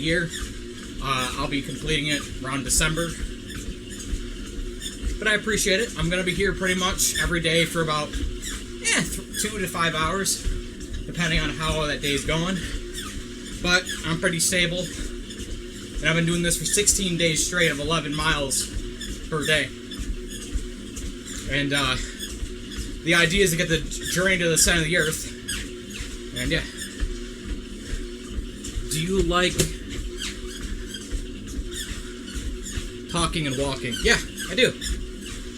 year. I'll be completing it around December. But I appreciate it. I'm going to be here pretty much every day for about 2 to 5 hours, depending on how that day's going. But I'm pretty stable. And I've been doing this for 16 days straight of 11 miles per day. And the idea is to get the journey to the center of the earth. And yeah. Do you like talking and walking? Yeah, I do.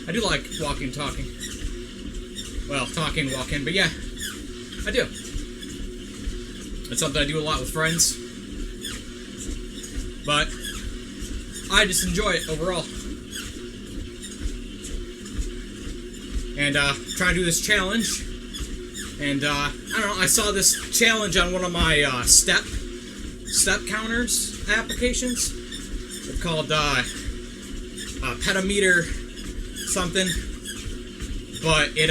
I do like walking and talking. Well, talking and walking, but yeah, I do. It's something I do a lot with friends. But I just enjoy it overall. And trying to do this challenge. And I don't know, I saw this challenge on one of my step counters applications. It's called Petameter something. But it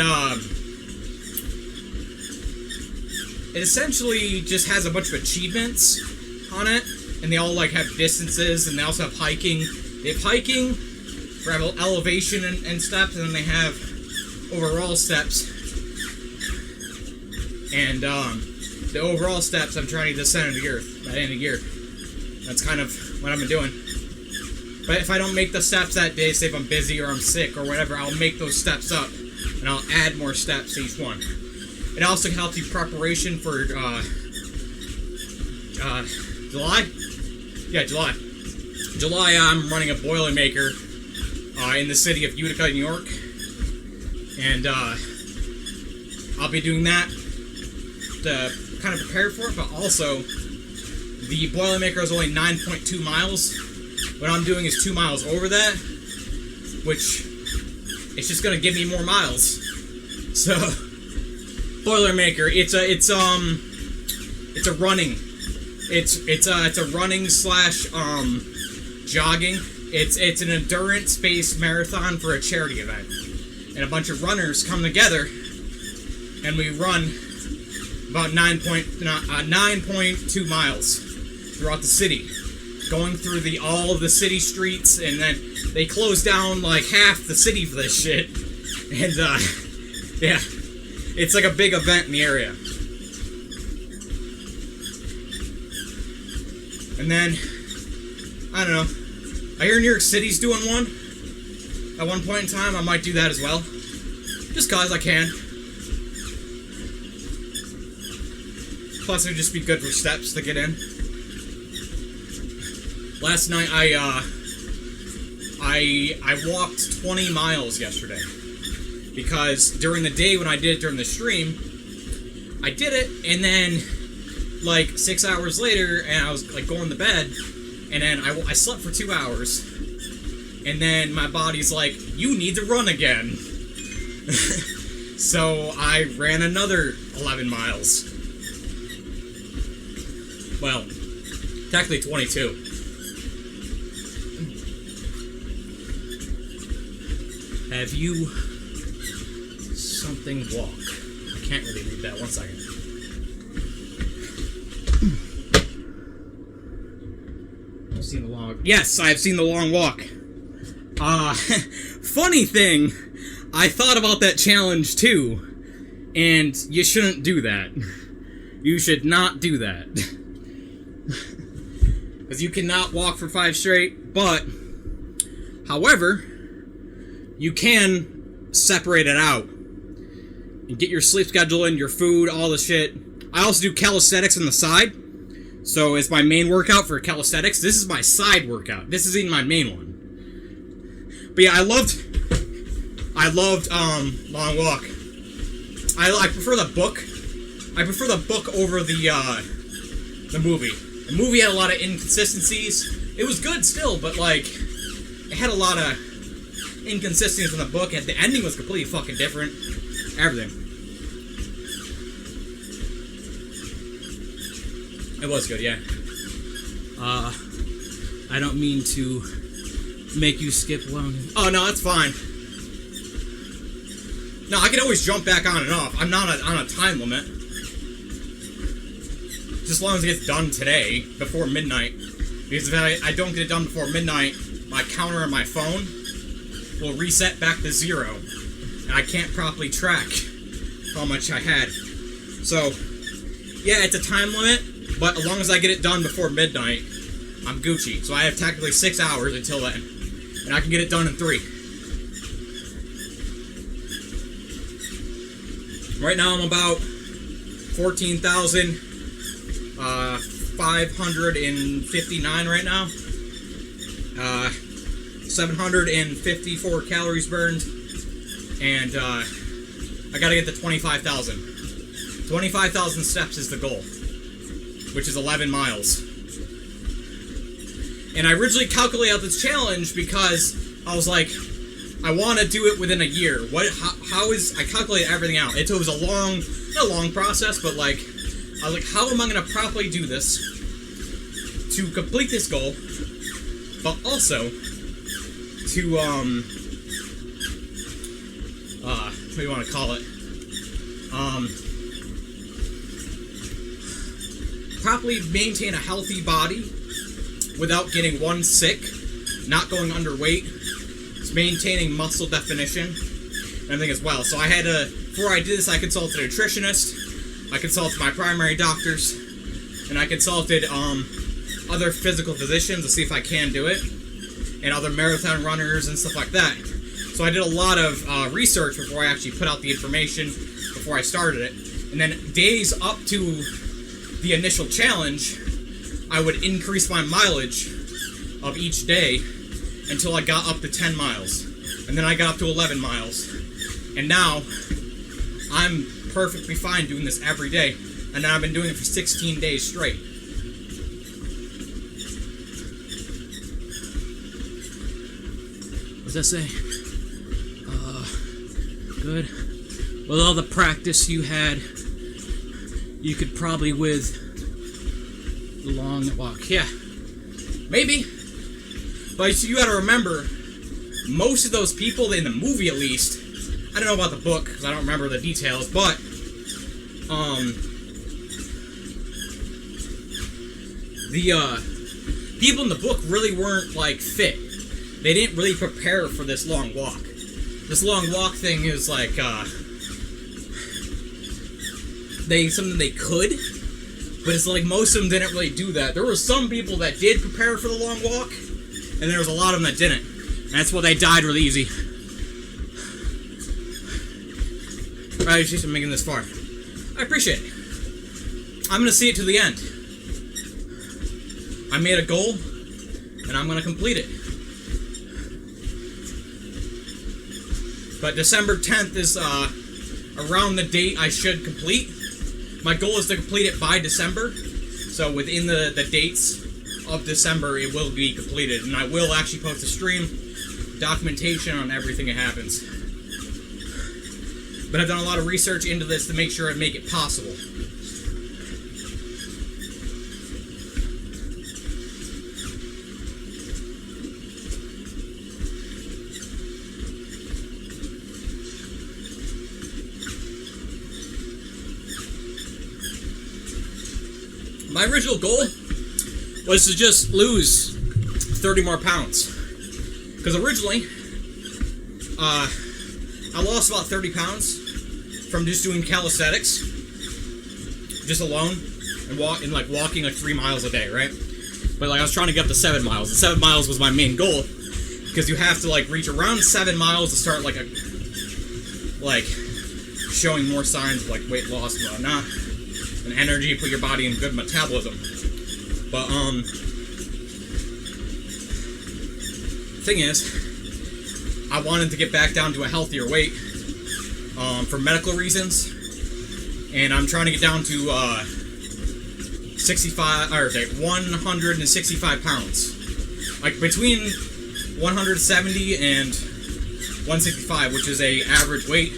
essentially just has a bunch of achievements on it, and they all like have distances, and they also have hiking. They have hiking for elevation and steps, and then they have overall steps. And the overall steps, I'm trying to get to the center of the earth by the end of the year. That's kind of what I've been doing. But if I don't make the steps that day, say if I'm busy or I'm sick or whatever, I'll make those steps up, and I'll add more steps to each one. It also helps you preparation for July? Yeah, July. July, I'm running a Boilermaker in the city of Utica, New York. And I'll be doing that to kind of prepare for it, but also the Boilermaker is only 9.2 miles. What I'm doing is 2 miles over that, which it's just gonna give me more miles. So Boilermaker, it's a running. It's a running slash jogging. It's an endurance-based marathon for a charity event, and a bunch of runners come together, and we run about 9.2 miles throughout the city, going through all of the city streets, and then they close down like half the city for this shit, and yeah. It's like a big event in the area. And then, I don't know. I hear New York City's doing one. At one point in time, I might do that as well. Just cause I can. Plus, it would just be good for steps to get in. Last night, I walked 20 miles yesterday. Because during the day when I did it during the stream, I did it, and then like 6 hours later, and I was like going to bed, and then I slept for 2 hours, and then my body's like, you need to run again. So I ran another 11 miles. Well, technically 22. Have you something walk? I can't really read that. 1 second. I've seen the long... Yes, I've seen the long walk. Funny thing, I thought about that challenge too, and you shouldn't do that. You should not do that. Because you cannot walk for 5 straight, but, however, you can separate it out and get your sleep schedule in, your food, all the shit. I also do calisthenics on the side, so it's my main workout for calisthenics. This is my side workout. This isn't my main one. But yeah, I loved Long Walk. I prefer the book. I prefer the book over the movie. The movie had a lot of inconsistencies. It was good still, but like it had a lot of inconsistencies in the book, and the ending was completely fucking different. Everything. It was good, yeah. I don't mean to make you skip long. Oh, no, that's fine. No, I can always jump back on and off. I'm not on a time limit. Just as long as it gets done today, before midnight. Because if I don't get it done before midnight, my counter on my phone will reset back to 0. And I can't properly track how much I had. So, yeah, it's a time limit, but as long as I get it done before midnight, I'm Gucci. So I have technically 6 hours until then. And I can get it done in 3. Right now I'm about 14,559 right now. 754 calories burned. And I gotta get to 25,000. 25,000 steps is the goal, which is 11 miles. And I originally calculated out this challenge because I was like, I want to do it within a year. I calculated everything out. It was a not a long process, but like, I was like, how am I going to properly do this to complete this goal, but also to, what do you want to call it? Properly maintain a healthy body without getting sick, not going underweight, maintaining muscle definition, and everything as well. So I had to, before I did this, I consulted a nutritionist, I consulted my primary doctors, and I consulted other physical physicians to see if I can do it, and other marathon runners and stuff like that. So I did a lot of research before I actually put out the information, before I started it. And then days up to the initial challenge, I would increase my mileage of each day until I got up to 10 miles. And then I got up to 11 miles. And now, I'm perfectly fine doing this every day. And now I've been doing it for 16 days straight. What does that say? Good. With all the practice you had, you could probably with the long walk. Yeah. Maybe. But you gotta remember, most of those people in the movie, at least, I don't know about the book because I don't remember the details, but the people in the book really weren't like fit. They didn't really prepare for this long walk. This long walk thing is like something they could, but it's like most of them didn't really do that. There were some people that did prepare for the long walk, and there was a lot of them that didn't. And that's why they died really easy. Alright, she's been making this far. I appreciate it. I'm gonna see it to the end. I made a goal, and I'm gonna complete it. But December 10th is around the date I should complete. My goal is to complete it by December. So within the dates of December, it will be completed. And I will actually post a stream, documentation on everything that happens. But I've done a lot of research into this to make sure I make it possible. My original goal was to just lose 30 more pounds. Because originally, I lost about 30 pounds from just doing calisthenics, just alone, and walking like 3 miles a day, right? But like I was trying to get up to 7 miles, and 7 miles was my main goal, because you have to like reach around 7 miles to start like showing more signs of like weight loss and whatnot. And energy, put your body in good metabolism. But thing is, I wanted to get back down to a healthier weight for medical reasons, and I'm trying to get down to 165 pounds, like between 170 and 165, which is a average weight.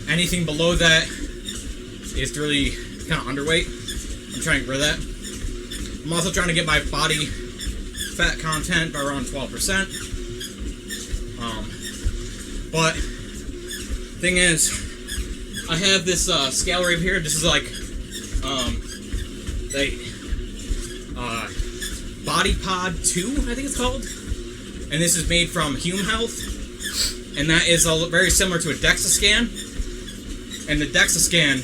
Anything below that is really kind of underweight. I'm trying to get rid of that. I'm also trying to get my body fat content by around 12%. But thing is, I have this scale right here. This is like Body Pod 2, I think it's called. And this is made from Hume Health. And that is very similar to a DEXA scan. And the DEXA scan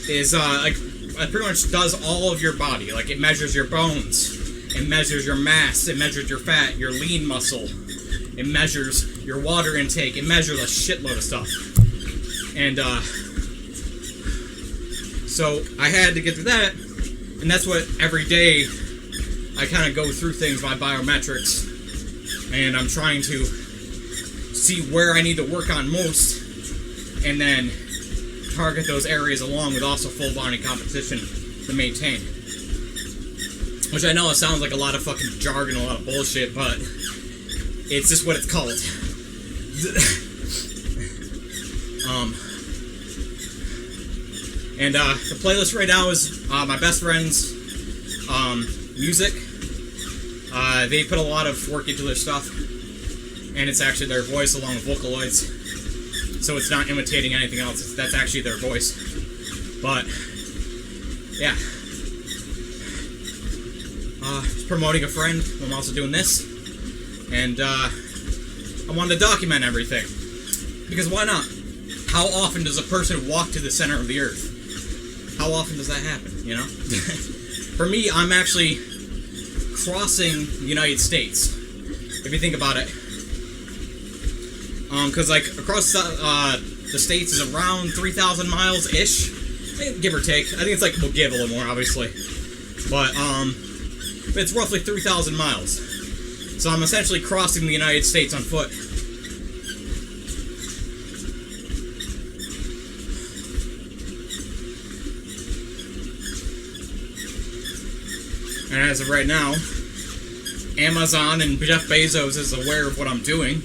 is like it pretty much does all of your body. Like it measures your bones, it measures your mass, it measures your fat, your lean muscle, it measures your water intake, it measures a shitload of stuff. And so I had to get through that, and that's what every day I kind of go through things by biometrics, and I'm trying to see where I need to work on most, and then target those areas along with also full body competition to maintain. Which I know it sounds like a lot of fucking jargon, a lot of bullshit, but it's just what it's called. And the playlist right now is my best friend's music. They put a lot of work into their stuff, and it's actually their voice along with Vocaloids, so it's not imitating anything else. That's actually their voice. But yeah, just promoting a friend. I'm also doing this, and I wanted to document everything because why not? How often does a person walk to the center of the earth? How often does that happen, you know? For me, I'm actually crossing the United States, if you think about it. Because, like, across the states is around 3,000 miles-ish, give or take. I think it's, like, we'll give a little more, obviously. But it's roughly 3,000 miles. So I'm essentially crossing the United States on foot. And as of right now, Amazon and Jeff Bezos is aware of what I'm doing.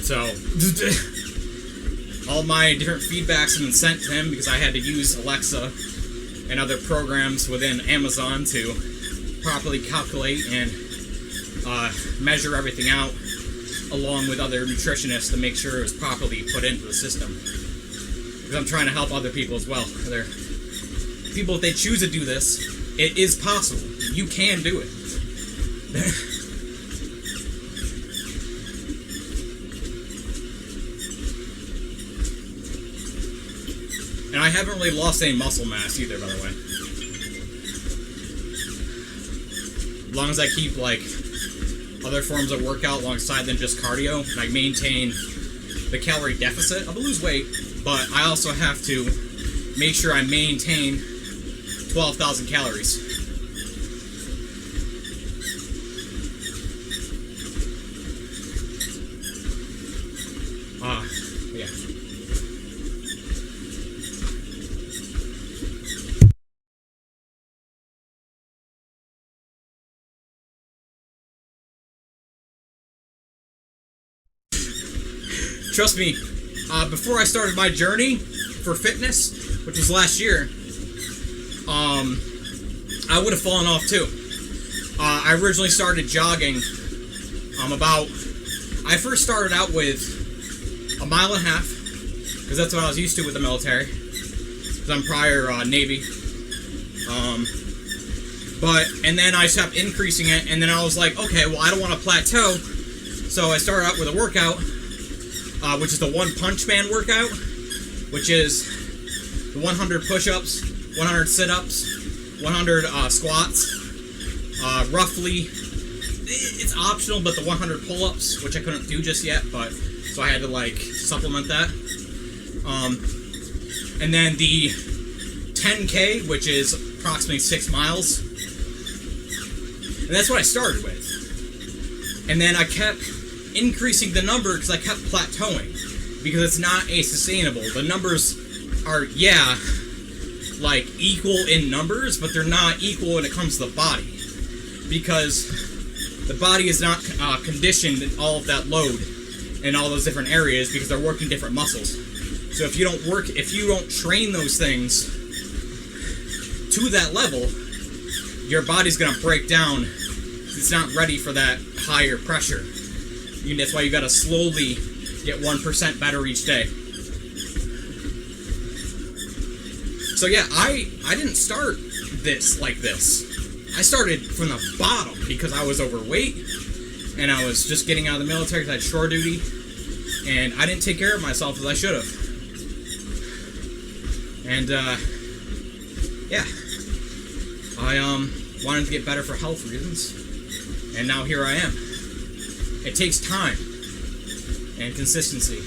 So, all my different feedbacks have been sent to him because I had to use Alexa and other programs within Amazon to properly calculate and measure everything out, along with other nutritionists to make sure it was properly put into the system. Because I'm trying to help other people as well. People, if they choose to do this, it is possible. You can do it. And I haven't really lost any muscle mass either, by the way. As long as I keep, like, other forms of workout alongside than just cardio, and I maintain the calorie deficit, I'll lose weight, but I also have to make sure I maintain 12,000 calories. Yeah. Trust me, before I started my journey for fitness, which was last year, I would have fallen off too. I originally started jogging I first started out with 1.5 miles, because that's what I was used to with the military, because I'm prior Navy. And then I stopped increasing it, and then I was like, okay, well, I don't want to plateau, so I started out with a workout, which is the One Punch Man workout, which is the 100 push-ups, 100 sit-ups, 100 squats, roughly, it's optional, but the 100 pull-ups, which I couldn't do just yet, but, so I had to, like, supplement that, and then the 10K, which is approximately 6 miles, and that's what I started with, and then I kept increasing the number because I kept plateauing, because it's not sustainable. The numbers are, yeah, like, equal in numbers, but they're not equal when it comes to the body, because the body is not conditioned in all of that load in all those different areas, because they're working different muscles. So if you don't train those things to that level, your body's gonna break down. It's not ready for that higher pressure. That's why you gotta slowly get 1% better each day. So yeah, I didn't start this like this. I started from the bottom because I was overweight and I was just getting out of the military because I had shore duty, and I didn't take care of myself as I should have. And yeah, I wanted to get better for health reasons, and now here I am. It takes time and consistency.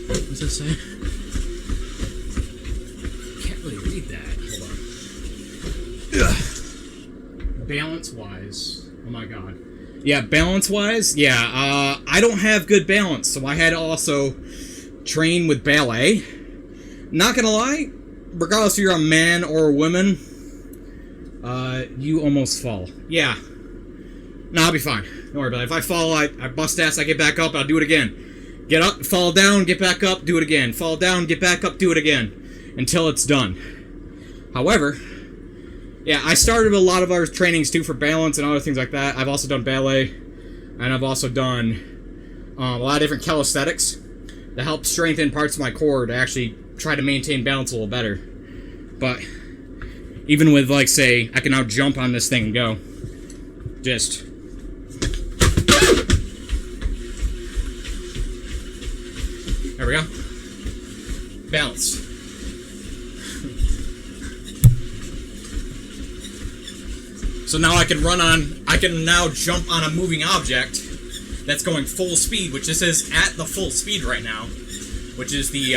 What's this say? Can't really read that. Hold on. Ugh. Balance-wise, oh my god. Yeah, balance-wise, yeah, I don't have good balance, so I had to also train with ballet. Not gonna lie, regardless if you're a man or a woman, you almost fall. Yeah. No, I'll be fine. Don't worry about it. If I fall, I bust ass, I get back up, I'll do it again. Get up, fall down, get back up, do it again. Fall down, get back up, do it again. Until it's done. However, yeah, I started a lot of other trainings too for balance and other things like that. I've also done ballet, and I've also done a lot of different calisthenics that help strengthen parts of my core to actually try to maintain balance a little better. But even with, like, say, I can now jump on this thing and go. Just. There we go. Balance. So now I can now jump on a moving object that's going full speed, which this is at the full speed right now, which is the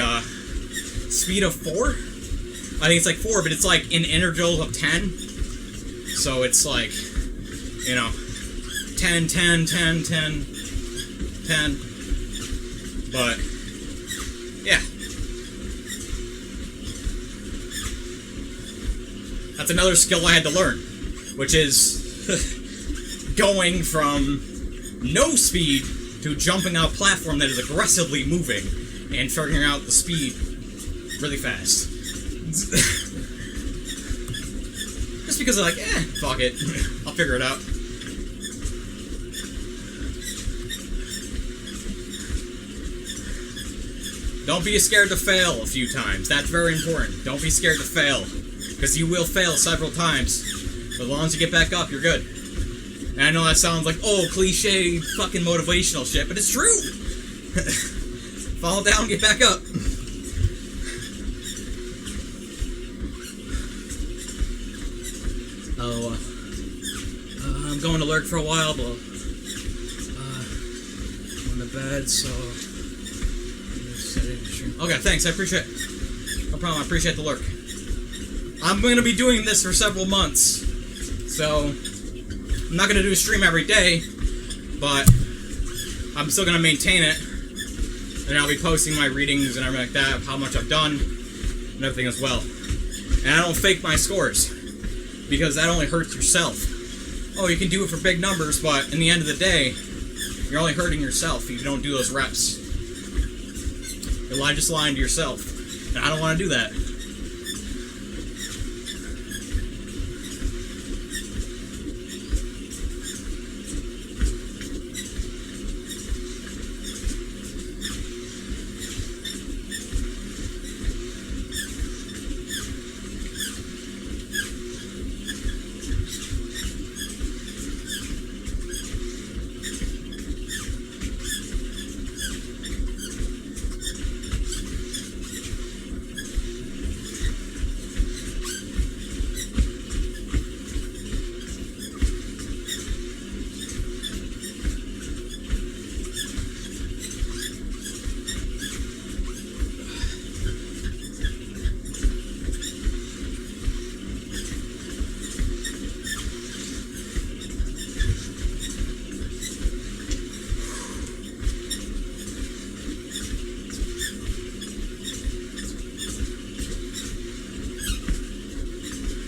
speed of 4. I think it's like 4, but it's like in intervals of 10. So it's like, you know, 10, 10, 10, 10, 10. But, yeah. That's another skill I had to learn, which is going from no speed to jumping on a platform that is aggressively moving and figuring out the speed really fast. Just because I'm like, fuck it. I'll figure it out. Don't be scared to fail a few times. That's very important. Don't be scared to fail. Because you will fail several times. But as long as you get back up, you're good. And I know that sounds like, cliche fucking motivational shit, but it's true! Fall down, get back up. I'm going to lurk for a while, but I'm in the bed, so... Okay, thanks, I appreciate it. No problem, I appreciate the lurk. I'm going to be doing this for several months, so I'm not going to do a stream every day, but I'm still going to maintain it, and I'll be posting my readings and everything like that, how much I've done, and everything as well. And I don't fake my scores, because that only hurts yourself. Oh, you can do it for big numbers, but in the end of the day, you're only hurting yourself if you don't do those reps. You're just lying to yourself, and I don't want to do that.